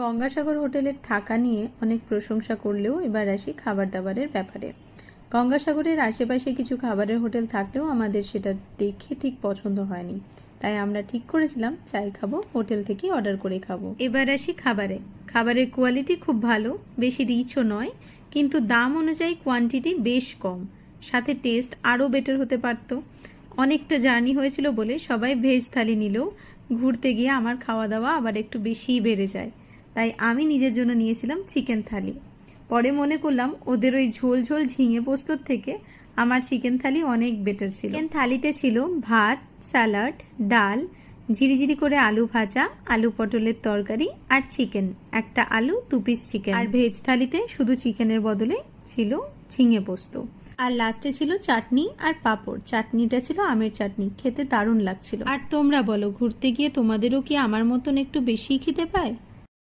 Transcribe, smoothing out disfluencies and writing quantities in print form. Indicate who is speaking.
Speaker 1: গঙ্গাসাগর হোটেলের থাকা নিয়ে অনেক প্রশংসা করলেও এবার আসি খাবার দাবারের ব্যাপারে। গঙ্গাসাগরের আশেপাশে কিছু খাবারের হোটেল থাকলেও আমাদের সেটা দেখে ঠিক পছন্দ হয়নি, তাই আমরা ঠিক করেছিলাম চাই খাবো, হোটেল থেকেই অর্ডার করে খাবো। এবার আসি খাবারে। খাবারের কোয়ালিটি খুব ভালো, বেশি রিচও নয়, কিন্তু দাম অনুযায়ী কোয়ান্টিটি বেশ কম, সাথে টেস্ট আরও বেটার হতে পারত। অনেকটা জার্নি হয়েছিল বলে সবাই ভেজ থালি নিলেও ঘুরতে গিয়ে আমার খাওয়া দাওয়া আবার একটু বেশিই বেড়ে যায়, তাই আমি নিজের জন্য নিয়েছিলাম চিকেন থালি। পরে মনে করলাম ওদের ওই ঝোল ঝোল ঝিঙে পোস্তর থেকে আমার চিকেন থালি অনেক বেটার ছিল। চিকেন থালিতে ছিল ভাত, স্যালাড, ডাল, ঝিরিঝিরি করে আলু ভাজা, আলু পটলের তরকারি আর চিকেন, একটা আলু 2 পিস চিকেন। আর ভেজ থালিতে শুধু চিকেনের বদলে ছিল ঝিঙে পোস্ত। আর লাস্টে ছিল চাটনি আর পাঁপড়। চাটনিটা ছিল আমের চাটনি, খেতে দারুণ লাগছিল। আর তোমরা বলো, ঘুরতে গিয়ে তোমাদেরও কি আমার মতন একটু বেশি খিদে পায়?